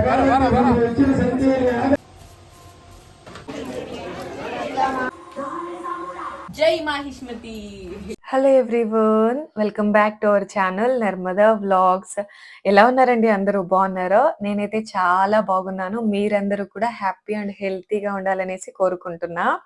జై Mahishmati. Hello everyone, welcome back to our channel Narmada vlogs. ఎలా ఉన్నారండి? అందరూ బాగున్నారా? నేనైతే చాలా బాగున్నాను. మీరందరూ కూడా హ్యాపీ అండ్ హెల్తీగా ఉండాలనేసి కోరుకుంటున్నా.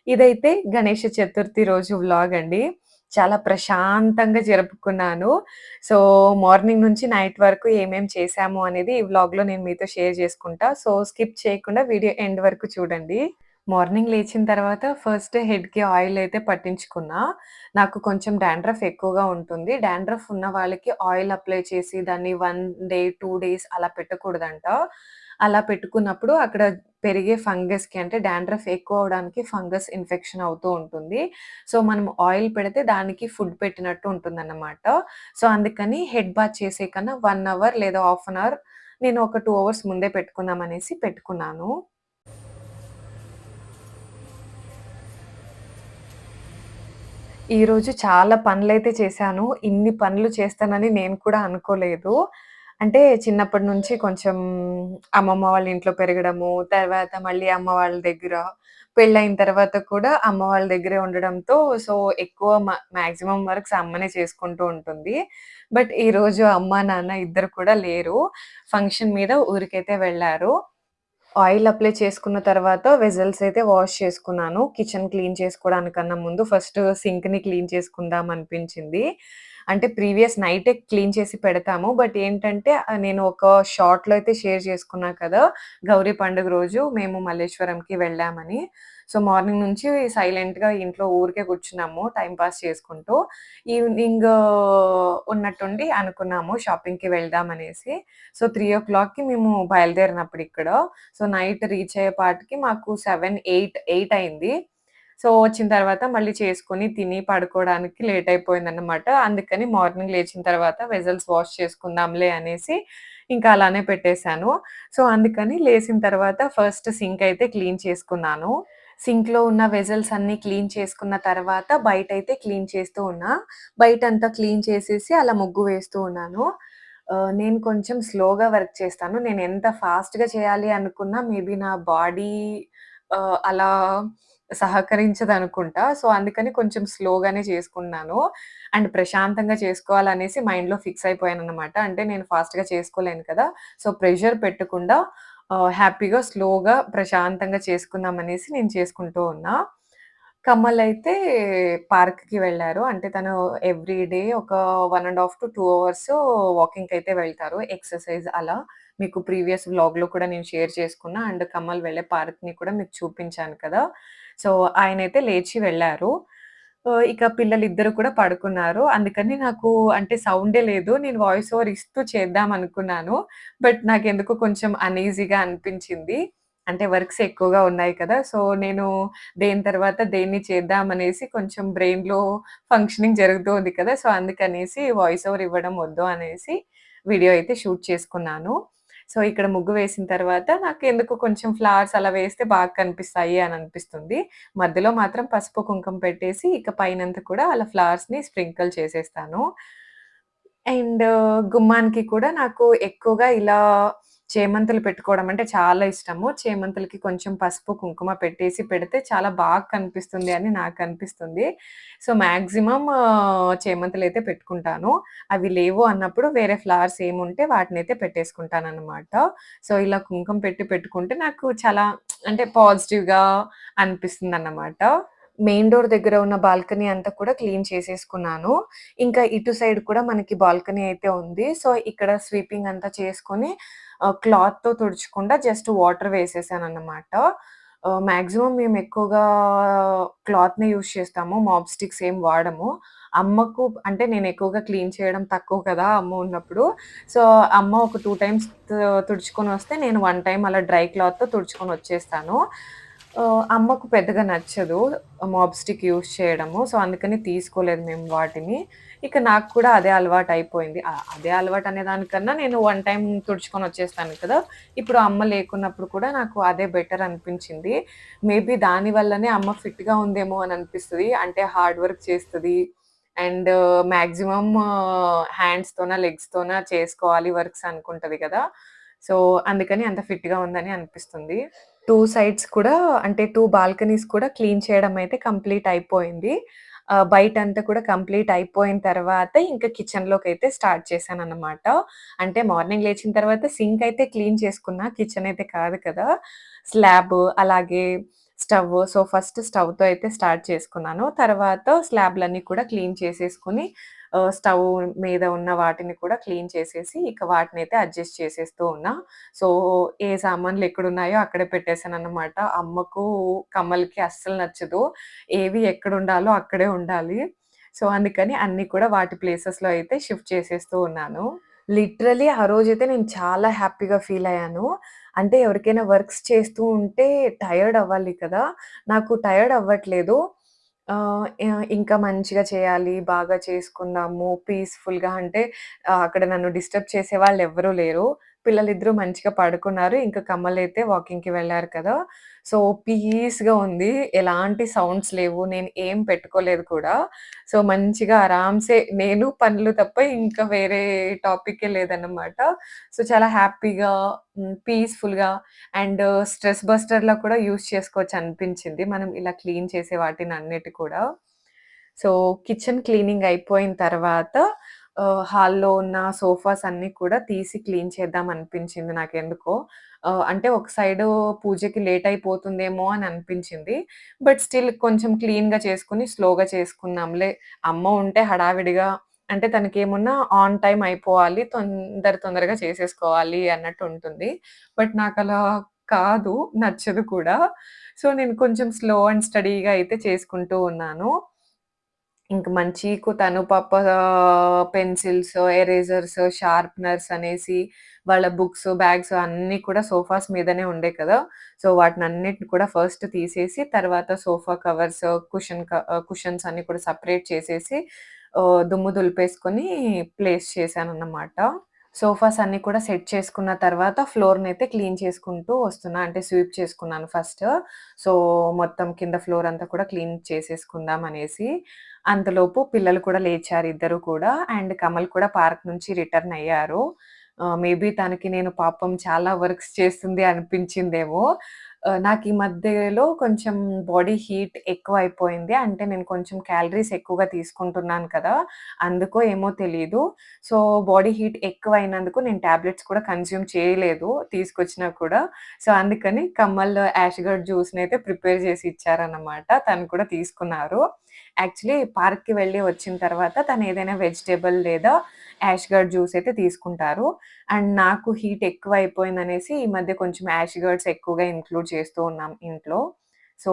ఇదైతే గణేష చతుర్థి రోజు వ్లాగ్ అండి. చాలా ప్రశాంతంగా జరుపుకున్నాను. సో మార్నింగ్ నుంచి నైట్ వరకు ఏమేం చేశాము అనేది ఈ వ్లాగ్‌లో నేను మీతో షేర్ చేసుకుంటా. సో స్కిప్ చేయకుండా వీడియో ఎండ్ వరకు చూడండి. మార్నింగ్ లేచిన తర్వాత ఫస్ట్ హెడ్‌కి ఆయిల్ అయితే పట్టించుకున్నా. నాకు కొంచెం డాండ్రఫ్ ఎక్కువగా ఉంటుంది. డాండ్రఫ్ ఉన్న వాళ్ళకి ఆయిల్ అప్లై చేసి దాన్ని 1 డే, 2 డేస్ అలా పెట్టకూడదంట. అలా పెట్టుకున్నప్పుడు అక్కడ పెరిగే ఫంగస్‌కి అంటే డాండ్రఫ్ ఎక్కువ అవ్వడానికి ఫంగస్ ఇన్ఫెక్షన్ అవుతూ ఉంటుంది. సో మనం ఆయిల్ పెడితే దానికి ఫుడ్ పెట్టినట్టు ఉంటుందన్నమాట. సో అందుకని హెడ్ బాత్ చేసే కన్నా 1 అవర్ లేదా హాఫ్ అన్ అవర్ నేను ఒక 2 అవర్స్ ముందే పెట్టుకుందాం అనేసి పెట్టుకున్నాను. ఈరోజు చాలా పనులైతే చేశాను. ఇన్ని పనులు చేస్తానని నేను కూడా అనుకోలేదు. అంటే చిన్నప్పటి నుంచి కొంచెం అమ్మమ్మ వాళ్ళ ఇంట్లో పెరగడము, తర్వాత మళ్ళీ అమ్మ వాళ్ళ దగ్గర, పెళ్ళైన తర్వాత కూడా అమ్మ వాళ్ళ దగ్గరే ఉండడంతో సో ఎక్కువ మాక్సిమం వర్క్స్ అమ్మనే చేసుకుంటూ ఉంటుంది. బట్ ఈరోజు అమ్మ, నాన్న ఇద్దరు కూడా లేరు. ఫంక్షన్ మీద ఊరికైతే వెళ్లారు. ఆయిల్ అప్లై చేసుకున్న తర్వాత వెసెల్స్ అయితే వాష్ చేసుకున్నాను. కిచెన్ క్లీన్ చేసుకోవడానికన్నా ముందు ఫస్ట్ సింక్‌ని క్లీన్ చేసుకుందాం అనిపించింది. అంటే ప్రీవియస్ నైటే క్లీన్ చేసి పెడతాము. బట్ ఏంటంటే నేను ఒక షార్ట్‌లో అయితే షేర్ చేసుకున్నా కదా! గౌరీ పండుగ రోజు మేము మల్లేశ్వరంకి వెళ్ళామని. సో మార్నింగ్ నుంచి సైలెంట్‌గా ఇంట్లో ఊరికే కూర్చున్నాము టైమ్ పాస్ చేసుకుంటూ. ఈవినింగ్ ఉన్నట్టుండి అనుకున్నాము షాపింగ్‌కి వెళ్దాం అనేసి. సో 3:00కి మేము బయలుదేరినప్పుడు ఇక్కడ. సో నైట్ రీచ్ అయ్యేపాటికి మాకు 7, 8 అయింది. సో వచ్చిన తర్వాత మళ్ళీ చేసుకొని, తిని పడుకోవడానికి లేట్ అయిపోయిందన్నమాట. అందుకని మార్నింగ్ లేచిన తర్వాత వెసెల్స్ వాష్ చేసుకుందాంలే అనేసి ఇంకా అలానే పెట్టేశాను. సో అందుకని లేసిన తర్వాత ఫస్ట్ సింక్ అయితే క్లీన్ చేసుకున్నాను. సింక్‌లో ఉన్న వెసెల్స్ అన్నీ క్లీన్ చేసుకున్న తర్వాత బయటైతే క్లీన్ చేస్తూ ఉన్నా. బయటంతా క్లీన్ చేసేసి అలా ముగ్గు వేస్తూ ఉన్నాను. నేను కొంచెం స్లోగా వర్క్ చేస్తాను. నేను ఎంత ఫాస్ట్‌గా చేయాలి అనుకున్నా మేబీ నా బాడీ అలా సహకరించదనుకుంటా. సో, అందుకని కొంచెం స్లోగానే చేసుకున్నాను. అండ్ ప్రశాంతంగా చేసుకోవాలనేసి మైండ్‌లో ఫిక్స్ అయిపోయాననమాట. అంటే నేను ఫాస్ట్‌గా చేసుకోలేను కదా! సో, ప్రెషర్ పెట్టకుండా హ్యాపీగా, స్లోగా, ప్రశాంతంగా చేసుకుందామనేసి నేను చేసుకుంటూ ఉన్నా. కమలైతే పార్క్‌కి వెళ్లారు. అంటే తను ఎవ్రీ డే ఒక 1 ½ to 2 అవర్స్ వాకింగ్‌కయితే వెళ్తారు. ఎక్సర్‌సైజ్ అలా. మీకు ప్రీవియస్ వ్లాగ్‌లో కూడా నేను షేర్ చేసుకున్నా. అండ్ కమల్ వెళ్ళే పార్క్‌ని కూడా మీకు చూపించాను కదా! సో, ఆయనైతే లేచి వెళ్లారు. ఇక పిల్లలిద్దరూ కూడా పడుకున్నారు. అందుకని నాకు అంటే సౌండే లేదు. నేను వాయిస్ ఓవర్ ఇస్తూ చేద్దామనుకున్నాను. బట్ నాకెందుకో కొంచెం అనీజీగా అనిపించింది. అంటే వర్క్స్ ఎక్కువగా ఉన్నాయి కదా! సో, నేను దేని తర్వాత దేన్ని చేద్దామనేసి కొంచెం బ్రెయిన్‌లో ఫంక్షనింగ్ జరుగుతూ ఉంది కదా! సో, అందుకనేసి వాయిస్ ఓవర్ ఇవ్వడం వద్దు అనేసి వీడియో అయితే షూట్ చేసుకున్నాను. సో, ఇక్కడ ముగ్గు వేసిన తర్వాత నాకెందుకో కొంచెం ఫ్లవర్స్ అలా వేస్తే బాగా కనిపిస్తాయి అని అనిపిస్తుంది. మధ్యలో మాత్రం పసుపు, కుంకుమ పెట్టేసి ఇక పైనంతా కూడా అలా ఫ్లవర్స్‌ని స్ప్రింకిల్ చేసేస్తాను. అండ్ గుమ్మానికి కూడా నాకు ఎక్కువగా ఇలా చేమంతులు పెట్టుకోవడం అంటే చాలా ఇష్టము. చేమంతులకి కొంచెం పసుపు, కుంకుమ పెట్టేసి పెడితే చాలా బాగా కనిపిస్తుంది అని నాకనిపిస్తుంది. సో, మాక్సిమం చేమంతులైతే పెట్టుకుంటాను. అవి లేవు అన్నప్పుడు వేరే ఫ్లవర్స్ ఏముంటే వాటినైతే పెట్టేసుకుంటాననమాట. సో, ఇలా కుంకుమ పెట్టి పెట్టుకుంటే నాకు చాలా అంటే పాజిటివ్‌గా అనిపిస్తుందన్నమాట. మెయిన్ డోర్ దగ్గర ఉన్న బాల్కనీ అంతా కూడా క్లీన్ చేసేసుకున్నాను. ఇంకా ఇటు సైడ్ కూడా మనకి బాల్కనీ అయితే ఉంది. సో, ఇక్కడ స్వీపింగ్ అంతా చేసుకొని క్లాత్‌తో తుడచకుండా జస్ట్ వాటర్ వేసేసానన్నమాట. మాక్సిమం మేము ఎక్కువగా క్లాత్‌నే యూజ్ చేస్తాము. మాప్ స్టిక్స్ ఏం వాడము. అమ్మకు అంటే నేను ఎక్కువగా క్లీన్ చేయడం తక్కువ కదా! అమ్మ ఉన్నప్పుడు. సో, అమ్మ ఒక 2 టైమ్స్ తుడుచుకొనొస్తే నేను 1 టైమ్ అలా డ్రై క్లాత్‌తో తుడుచుకొనొచ్చేస్తాను. అమ్మకు పెద్దగా నచ్చదు మాప్ స్టిక్ యూజ్ చేయడము. సో, అందుకని తీసుకోలేదు మేము వాటిని. ఇక నాకు కూడా అదే అలవాటయిపోయింది. అదే అలవాటనే దానికన్నా నేను 1 టైమ్ తుడుచుకొనొచ్చేస్తాను కదా! ఇప్పుడు అమ్మ లేకున్నప్పుడు కూడా నాకు అదే బెటర్ అనిపించింది. మేబీ దాని వల్లనే అమ్మ ఫిట్‌గా ఉందేమో అని అనిపిస్తది. అంటే హార్డ్ వర్క్ చేస్తది. అండ్ మాక్సిమం హ్యాండ్స్‌తోన, లెగ్స్‌తోన చేసుకోవాలి వర్క్స్ అనుకుంటది కదా! సో, అందుకని అంత ఫిట్‌గా ఉందని అనిపిస్తుంది. 2 సైడ్స్ కూడా అంటే 2 బాల్కనీస్ కూడా క్లీన్ చేయడం అయితే కంప్లీట్ అయిపోయింది. బయటంతా కూడా కంప్లీట్ అయిపోయిన తర్వాత ఇంకా కిచెన్‌లోకైతే స్టార్ట్ చేశానన్నమాట. అంటే మార్నింగ్ లేచిన తర్వాత సింక్ అయితే క్లీన్ చేసుకున్నా. కిచెన్ అయితే కాదు కదా! స్లాబ్ అలాగే స్టవ్. సో, ఫస్ట్ స్టవ్‌తో అయితే స్టార్ట్ చేసుకున్నాను. తర్వాత స్లాబ్‌లన్నీ కూడా క్లీన్ చేసేసుకొని స్టవ్ మీద ఉన్న వాటిని కూడా క్లీన్ చేసేసి, ఇక వాటినైతే అడ్జస్ట్ చేసేస్తూ ఉన్నా. సో, ఏ సామాన్లు ఎక్కడున్నాయో అక్కడే పెట్టేసానన్నమాట. అమ్మకు, కమల్‌కి అస్సలు నచ్చదు. ఏవి ఎక్కడుండాలో అక్కడే ఉండాలి. సో, అందుకని అన్నీ కూడా వాటి ప్లేసెస్‌లో అయితే షిఫ్ట్ చేసేస్తూ ఉన్నాను. లిటరల్లీ ఆ రోజైతే నేను చాలా హ్యాపీగా ఫీల్ అయ్యాను. అంటే ఎవరికైనా వర్క్స్ చేస్తూ ఉంటే టైర్డ్ అవ్వాలి కదా! నాకు టైర్డ్ అవ్వట్లేదు. ఇంకా మంచిగా చేయాలి, బాగా చేసుకుందాము, పీస్‌ఫుల్‌గా అంటే అక్కడ నన్ను డిస్టర్బ్ చేసేవాళ్ళు ఎవ్వరూ లేరు. పిల్లలిద్దరూ మంచిగా పడుకున్నారు. ఇంకా కమలైతే వాకింగ్‌కి వెళ్లారు కదా! సో, పీస్‌గా ఉంది. ఎలాంటి సౌండ్స్ లేవు. నేను ఏం పెట్టుకోలేదు కూడా. సో, మంచిగా ఆరామ్సే నేను పనులు తప్ప ఇంకా వేరే టాపికే లేదన్నమాట. సో, చాలా హ్యాపీగా పీస్‌ఫుల్‌గా అండ్ స్ట్రెస్ బస్టర్‌లా కూడా యూజ్ చేసుకోవచ్చు అనిపించింది. మనం ఇలా క్లీన్ చేసే వాటినన్నిటి కూడా. సో, కిచెన్ క్లీనింగ్ అయిపోయిన తర్వాత హాల్‌లో ఉన్న సోఫాస్ అన్నీ కూడా తీసి క్లీన్ చేద్దాం అనిపించింది నాకెందుకో. అంటే ఒక సైడు పూజకి లేట్ అయిపోతుందేమో అని అనిపించింది. బట్ స్టిల్ కొంచెం క్లీన్‌గా చేసుకొని స్లోగా చేసుకుందాంలే. అమ్మ ఉంటే హడావిడిగా అంటే తనకేమున్నా ఆన్ టైమ్ అయిపోవాలి. తొందరగా చేసేసుకోవాలి అన్నట్టు ఉంటుంది. బట్ నాకలా కాదు. నచ్చదు కూడా. సో, నేను కొంచెం స్లో అండ్ స్టడీగా అయితే చేసుకుంటూ ఉన్నాను. ఇంక మంచీకు తను పాప పెన్సిల్స్, ఎరేజర్స్, షార్ప్‌నర్స్ అనేసి వాళ్ళ బుక్స్, బ్యాగ్స్ అన్నీ కూడా సోఫాస్ మీదనే ఉండేయి కదా! సో, వాటినన్నిటిని కూడా ఫస్ట్ తీసేసి తర్వాత సోఫా కవర్స్, కుషన్స్ అన్నీ కూడా సెపరేట్ చేసేసి దుమ్ము దులిపేసుకొని ప్లేస్ చేశానన్నమాట. సోఫాస్ అన్నీ కూడా సెట్ చేసుకున్న తర్వాత ఫ్లోర్‌నైతే క్లీన్ చేసుకుంటూ వస్తున్నా. అంటే స్వీప్ చేసుకున్నాను ఫస్ట్. సో, మొత్తం కింద ఫ్లోర్ అంతా కూడా క్లీన్ చేసేసుకుందాం అనేసి. అంతలోపు పిల్లలు కూడా లేచారు ఇద్దరు కూడా. అండ్ కమల్ కూడా పార్క్ నుంచి రిటర్న్ అయ్యారు. మేబీ తనకి నేను పాపం చాలా వర్క్స్ చేస్తుంది అనిపించిందేమో. నాకు ఈ మధ్యలో కొంచెం బాడీ హీట్ ఎక్కువైపోయింది. అంటే నేను కొంచెం క్యాలరీస్ ఎక్కువగా తీసుకుంటున్నాను కదా! అందుకో ఏమో తెలీదు. సో, బాడీ హీట్ ఎక్కువైనందుకు నేను టాబ్లెట్స్ కూడా కన్జ్యూమ్ చేయలేదు తీసుకొచ్చినా కూడా. సో, అందుకని కమల్ యాష్‌గర్డ్ జ్యూస్‌నైతే ప్రిపేర్ చేసి ఇచ్చారన్నమాట. తను కూడా తీసుకున్నారు. యాక్చువల్లీ పార్క్‌కి వెళ్ళి వచ్చిన తర్వాత తను ఏదైనా వెజిటబుల్ లేదా యాష్‌గర్డ్ జ్యూస్ అయితే తీసుకుంటారు. అండ్ నాకు హీట్ ఎక్కువైపోయిందనేసి ఈ మధ్య కొంచెం యాష్‌గర్డ్స్ ఎక్కువగా ఇంక్లూడ్ చేస్తూ ఉన్నాం ఇంట్లో. సో,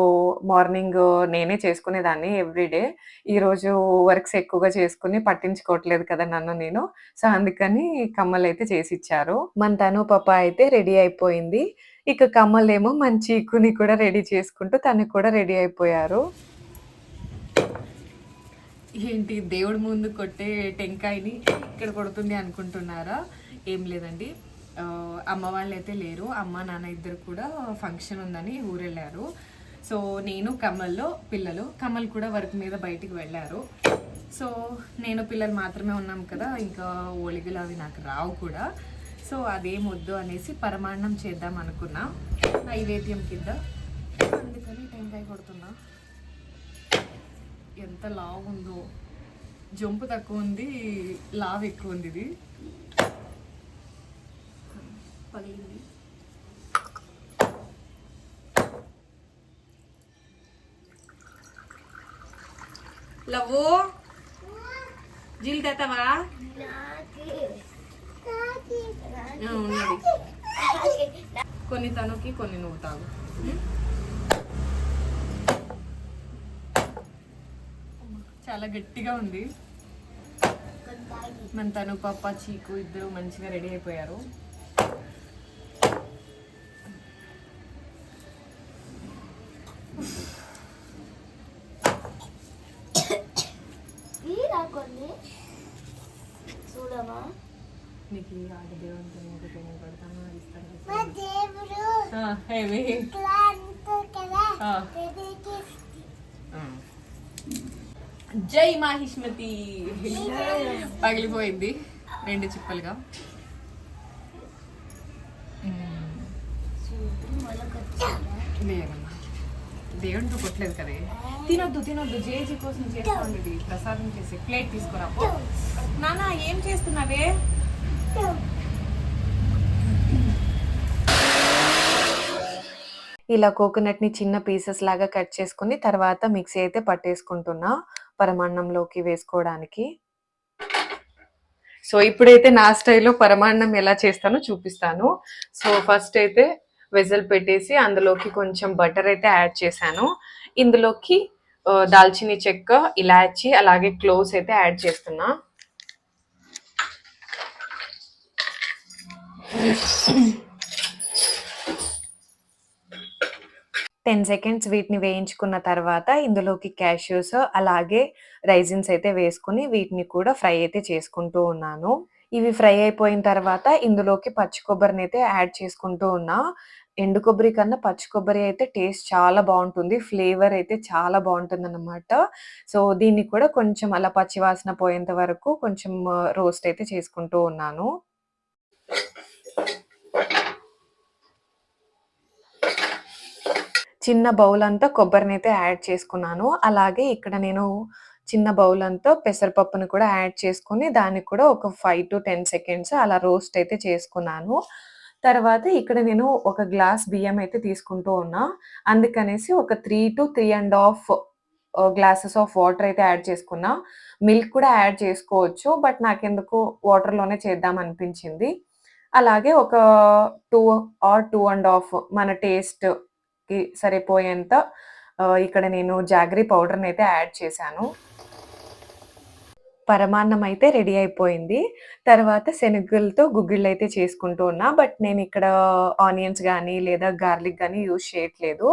మార్నింగ్ నేనే చేసుకునేదాన్ని ఎవ్రీడే. ఈరోజు వర్క్స్ ఎక్కువగా చేసుకొని పట్టించుకోవట్లేదు కదా నన్ను నేను. సో, అందుకని కమ్మల్ అయితే చేసిచ్చారు. మన తను పాప అయితే రెడీ అయిపోయింది. ఇక కమల్ ఏమో మన చీకుని కూడా రెడీ చేసుకుంటూ తను కూడా రెడీ అయిపోయారు. ఏంటి దేవుడి ముందు కొట్టే టెంకాయని ఇక్కడ కొడుతుంది అనుకుంటున్నారా? ఏం లేదండి. అమ్మ వాళ్ళైతే లేరు. అమ్మ నాన్న ఇద్దరు కూడా ఫంక్షన్ ఉందని ఊరెళ్ళారు. సో నేను పిల్లలు కమల్ కూడా వర్క్ మీద బయటికి వెళ్ళారు. సో నేను పిల్లలు మాత్రమే ఉన్నాం కదా, ఇంకా ఓలిగలు అవి నాకు రావు కూడా. సో అదేం వద్దు అనేసి పరమాన్నం చేద్దాం అనుకున్నా నైవేద్యం కింద. అందుకని టెంకాయ కొడుతున్నా. ఎంత లావు ఉందో, జంపు తక్కువ ఉంది, లావ్ ఎక్కువ ఉంది. ఇది పగిలింది. లవ్వు జీలు తెస్తావా? ఉన్నది కొన్ని తనుకి కొన్ని నువ్వు తాగు. చాలా గట్టిగా ఉంది. మన తను పప్ప చీకు ఇద్దరు మంచిగా రెడీ అయిపోయారు. నీకు ఆడదేవంతో పెడతాను జై మాహిష్మతి. పగిలిపోయింది 2 చిప్పలుగా. లేదమ్మా, దేవుడితో కొట్టలేదు కదే. తినొద్దు తినొద్దు, జేజీ కోసం చేసుకోండి, ప్రసాదం చేసి ప్లేట్ తీసుకురా. నాన్న ఏం చేస్తున్నావే? ఇలా కోకోనట్‌ని చిన్న పీసెస్ లాగా కట్ చేసుకొని తర్వాత మిక్సీ అయితే పట్టేసుకుంటున్నా పరమాన్నంలోకి వేసుకోవడానికి. సో, ఇప్పుడైతే నా స్టైల్‌లో పరమాన్నం ఎలా చేస్తానో చూపిస్తాను. సో, ఫస్ట్ అయితే వెసల్ పెట్టేసి అందులోకి కొంచెం బటర్ అయితే యాడ్ చేశాను. ఇందులోకి దాల్చిన చెక్క, ఇలాచి అలాగే క్లోవ్స్ అయితే యాడ్ చేస్తున్నా. 10 సెకండ్స్ వీటిని వేయించుకున్న తర్వాత ఇందులోకి క్యాష్యూస్ అలాగే రైజిన్స్ అయితే వేసుకొని వీటిని కూడా ఫ్రై అయితే చేసుకుంటూ ఉన్నాను. ఇవి ఫ్రై అయిపోయిన తర్వాత ఇందులోకి పచ్చి కొబ్బరినైతే యాడ్ చేసుకుంటూ ఉన్నా. ఎండు కొబ్బరి కన్నా పచ్చి కొబ్బరి అయితే టేస్ట్ చాలా బావుంటుంది. ఫ్లేవర్ అయితే చాలా బావుంటుందన్నమాట. సో, దీన్ని కూడా కొంచెం అలా పచ్చి వాసన పోయేంత వరకు కొంచెం రోస్ట్ అయితే చేసుకుంటూ ఉన్నాను. చిన్న బౌల్ అంతా కొబ్బరినైతే యాడ్ చేసుకున్నాను. అలాగే ఇక్కడ నేను చిన్న బౌల్ అంతా పెసరపప్పుని కూడా యాడ్ చేసుకొని దానికి కూడా ఒక 5-10 సెకండ్స్ అలా రోస్ట్ అయితే చేసుకున్నాను. తర్వాత ఇక్కడ నేను ఒక గ్లాస్ బియ్యం అయితే తీసుకుంటూ ఉన్నా. అందుకనేసి ఒక 3-3 గ్లాసెస్ ఆఫ్ వాటర్ అయితే యాడ్ చేసుకున్నా. మిల్క్ కూడా యాడ్ చేసుకోవచ్చు. బట్ నాకెందుకో వాటర్‌లోనే చేద్దాం అనిపించింది. అలాగే ఒక 2 ఆర్ 2 మన టేస్ట్‌కి సరిపోయేంత ఇక్కడ నేను జాగరీ పౌడర్‌నైతే యాడ్ చేశాను. పరమాన్నం అయితే రెడీ అయిపోయింది. తర్వాత శనగలతో గుగ్గిళ్ళైతే చేసుకుంటూ ఉన్నా. బట్ నేనిక్కడ ఆనియన్స్ గానీ, లేదా గార్లిక్ గానీ యూజ్ చేయట్లేదు.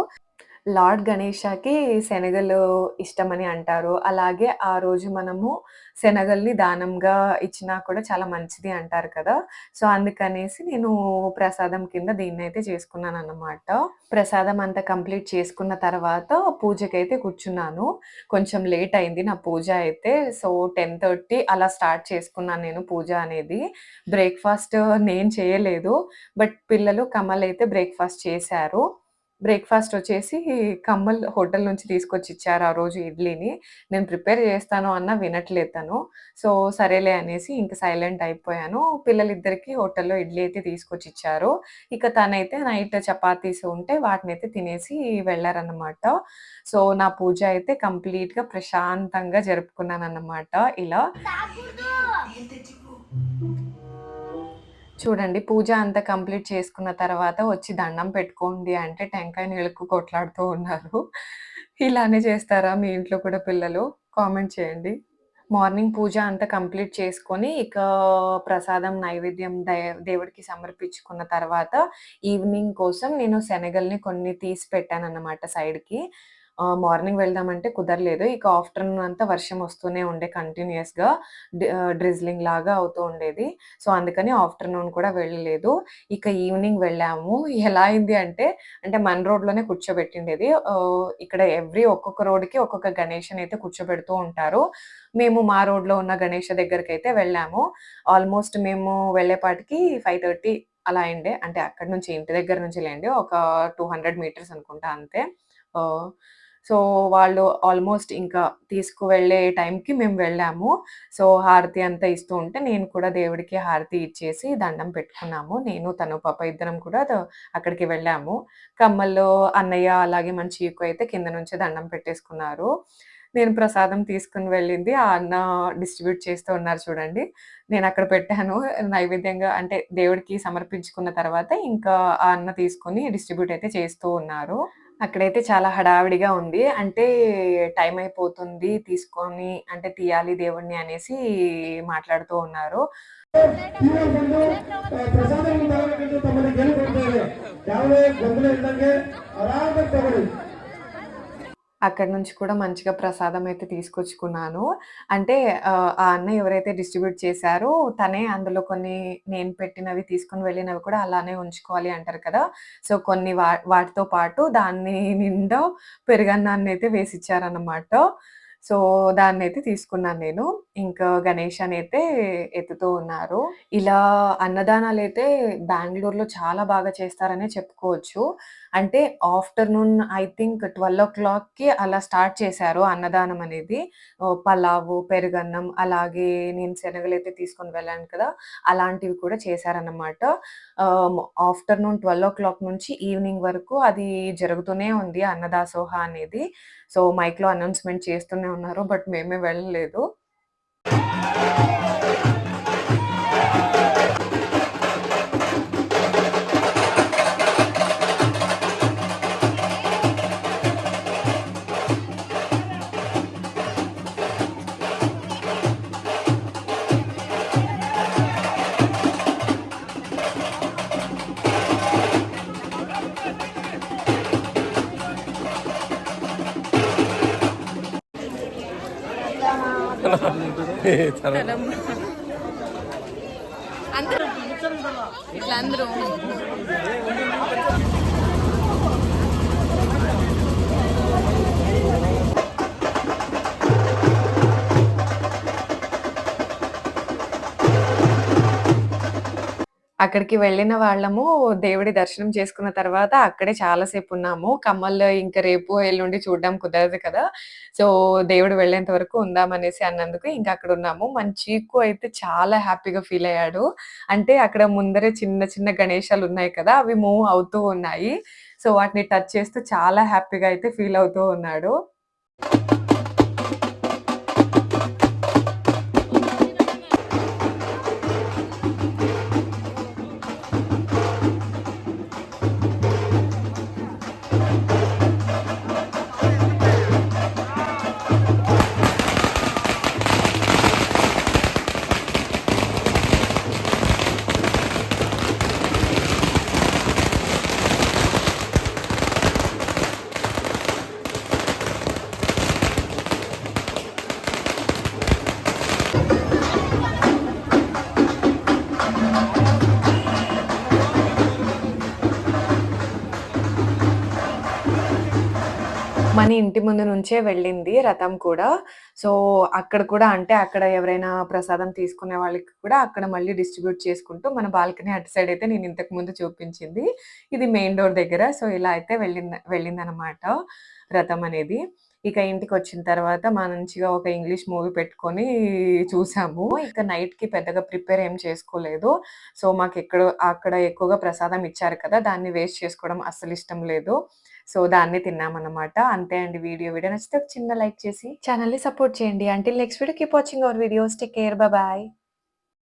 లార్డ్ గణేషకి శనగలు ఇష్టమని అంటారు. అలాగే ఆ రోజు మనము శనగల్ని దానంగా ఇచ్చినా కూడా చాలా మంచిది అంటారు కదా! సో, అందుకనేసి నేను ప్రసాదం కింద దీన్నైతే చేసుకున్నానన్నమాట. ప్రసాదం అంతా కంప్లీట్ చేసుకున్న తర్వాత పూజకైతే కూర్చున్నాను. కొంచెం లేట్ అయింది నా పూజ అయితే. సో, 10:30 అలా స్టార్ట్ చేసుకున్నాను నేను పూజ అనేది. బ్రేక్‌ఫాస్ట్ నేను చేయలేదు. బట్ పిల్లలు, కమల్ అయితే బ్రేక్‌ఫాస్ట్ చేశారు. బ్రేక్‌ఫాస్ట్ వచ్చేసి కమ్మల్ హోటల్ నుంచి తీసుకొచ్చి ఇచ్చారు ఆ రోజు ఇడ్లీని. నేను ప్రిపేర్ చేస్తాను అన్నా వినట్లేదు తను. సో, సరేలే అనేసి ఇంక సైలెంట్ అయిపోయాను. పిల్లలిద్దరికీ హోటల్‌లో ఇడ్లీ అయితే తీసుకొచ్చి ఇచ్చారు. ఇక తనైతే నైట్ చపాతీస్ ఉంటే వాటినైతే తినేసి వెళ్లారన్నమాట. సో, నా పూజ అయితే కంప్లీట్‌గా ప్రశాంతంగా జరుపుకున్నానన్నమాట ఇలా. చూడండి పూజ అంతా కంప్లీట్ చేసుకున్న తర్వాత వచ్చి దండం పెట్టుకోండి అంటే టెంకాయ నీళ్ళకు కొట్లాడుతూ ఉన్నారు. ఇలానే చేస్తారా మీ ఇంట్లో కూడా పిల్లలు? కామెంట్ చేయండి. మార్నింగ్ పూజ అంతా కంప్లీట్ చేసుకొని, ఇక ప్రసాదం నైవేద్యం దేవుడికి సమర్పించుకున్న తర్వాత, ఈవినింగ్ కోసం నేను శనగల్ని కొన్ని తీసి పెట్టానన్నమాట సైడ్‌కి. మార్నింగ్ వెళ్దామంటే కుదరలేదు. ఇక ఆఫ్టర్‌నూన్ అంతా వర్షం వస్తూనే ఉండే కంటిన్యూయస్‌గా. డ్రిజ్లింగ్ లాగా అవుతూ ఉండేది. సో, అందుకని ఆఫ్టర్‌నూన్ కూడా వెళ్ళలేదు. ఇక ఈవినింగ్ వెళ్ళాము. ఎలా అయింది అంటే, మన రోడ్‌లోనే కూర్చోబెట్టిండేది. ఇక్కడ ఒక్కొక్క రోడ్‌కి ఒక్కొక్క గణేషునైతే కూర్చోబెడుతూ ఉంటారు. మేము మా రోడ్‌లో ఉన్న గణేష దగ్గరికైతే వెళ్ళాము. ఆల్‌మోస్ట్ మేము వెళ్ళేపాటికి 5:30 అలా అయిండే. అంటే అక్కడి నుంచి ఇంటి దగ్గర నుంచి లెండి. ఒక 200 మీటర్స్ అనుకుంటా అంతే. ఆహ్, సో, వాళ్ళు ఆల్‌మోస్ట్ ఇంకా తీసుకువెళ్ళే టైంకి మేము వెళ్ళాము. సో, హారతి అంతా ఇస్తూ ఉంటే నేను కూడా దేవుడికి హారతి ఇచ్చేసి దండం పెట్టుకున్నాము. నేను, తను పాప ఇద్దరం కూడా అక్కడికి వెళ్ళాము. కమ్మలు, అన్నయ్య అలాగే మన చీకు అయితే కింద నుంచే దండం పెట్టేసుకున్నారు. నేను ప్రసాదం తీసుకొని వెళ్ళింది ఆ అన్న డిస్ట్రిబ్యూట్ చేస్తూ ఉన్నారు చూడండి. నేనక్కడ పెట్టాను. నైవేద్యంగా అంటే దేవుడికి సమర్పించుకున్న తర్వాత ఇంకా ఆ అన్న తీసుకొని డిస్ట్రిబ్యూట్ అయితే చేస్తూ ఉన్నారు. అక్కడైతే చాలా హడావిడిగా ఉంది. అంటే టైం అయిపోతుంది తీసుకొని అంటే తీయాలి దేవుడిని అనేసి మాట్లాడుతూ ఉన్నారు. అక్కడి నుంచి కూడా మంచిగా ప్రసాదం అయితే తీసుకొచ్చుకున్నాను. అంటే ఆ అన్న ఎవరైతే డిస్ట్రిబ్యూట్ చేశారో తనే అందులో కొన్ని నేను పెట్టినవి తీసుకొని వెళ్ళినవి కూడా అలానే ఉంచుకోవాలి అంటారు కదా! సో, కొన్ని వాటితో పాటు దాన్ని నిండా పెరుగన్నాన్నయితే వేసిచ్చారన్నమాట. సో, దాన్నైతే తీసుకున్నాను నేను. ఇంకా గణేషనైతే ఎత్తుతూ ఉన్నారు. ఇలా అన్నదానాలైతే బెంగుళూరులో చాలా బాగా చేస్తారనే చెప్పుకోవచ్చు. అంటే ఆఫ్టర్‌నూన్ ఐ థింక్ 12:00కి అలా స్టార్ట్ చేశారు అన్నదానం అనేది. పలావు, పెరుగన్నం అలాగే నేను శనగలైతే తీసుకొని వెళ్ళాను కదా! అలాంటివి కూడా చేశారన్నమాట. ఆహ్, ఆఫ్టర్‌నూన్ 12:00 నుంచి ఈవినింగ్ వరకు అది జరుగుతూనే ఉంది అన్నదాసోహ అనేది. సో, మైక్‌లో అనౌన్స్‌మెంట్ చేస్తూనే ఉన్నారు. బట్ మేమే వెళ్ళలేదు. అందరూ ఇట్లా అందరూ అక్కడికి వెళ్ళిన వాళ్ళము దేవుడి దర్శనం చేసుకున్న తర్వాత అక్కడే చాలా సేపున్నాము. కమ్మలు ఇంక రేపు, ఎల్లుండి చూడడం కుదరదు కదా! సో, దేవుడు వెళ్ళేంత వరకు ఉందామనేసి అన్నందుకు ఇంక అక్కడున్నాము. మన చీకు అయితే చాలా హ్యాపీగా ఫీలయ్యాడు. అంటే అక్కడ ముందరే చిన్న చిన్న గణేశాలున్నాయి కదా! అవి మూవ్ అవుతూ ఉన్నాయి. సో, వాటిని టచ్ చేస్తూ చాలా హ్యాపీగా అయితే ఫీలవుతూ ఉన్నాడు. మన ఇంటి ముందు నుంచే వెళ్ళింది రథం కూడా. సో, అక్కడ కూడా అంటే అక్కడ ఎవరైనా ప్రసాదం తీసుకునే వాళ్ళకి కూడా అక్కడ మళ్ళీ డిస్ట్రిబ్యూట్ చేసుకుంటూ మన బాల్కనీ అటు సైడ్ అయితే నేను ఇంతకు ముందు చూపించింది. ఇది మెయిన్ డోర్ దగ్గర. సో, ఇలా అయితే వెళ్ళిందనమాట రథం అనేది. ఇక ఇంటికొచ్చిన తర్వాత మంచిగా ఒక ఇంగ్లీష్ మూవీ పెట్టుకొని చూసాము. ఇక నైట్‌కి పెద్దగా ప్రిపేర్ ఏం చేసుకోలేదు. సో, అక్కడ ఎక్కువగా ప్రసాదం ఇచ్చారు కదా! దాన్ని వేస్ట్ చేసుకోవడం అస్సలిష్టం లేదు. సో, దాన్ని తిన్నామన్నమాట. అంతే అండి వీడియో. వీడియో నచ్చితే ఒక చిన్న లైక్ చేసి ఛానెల్‌ని సపోర్ట్ చేయండి. Until next video keep watching our videos. Take care. Bye.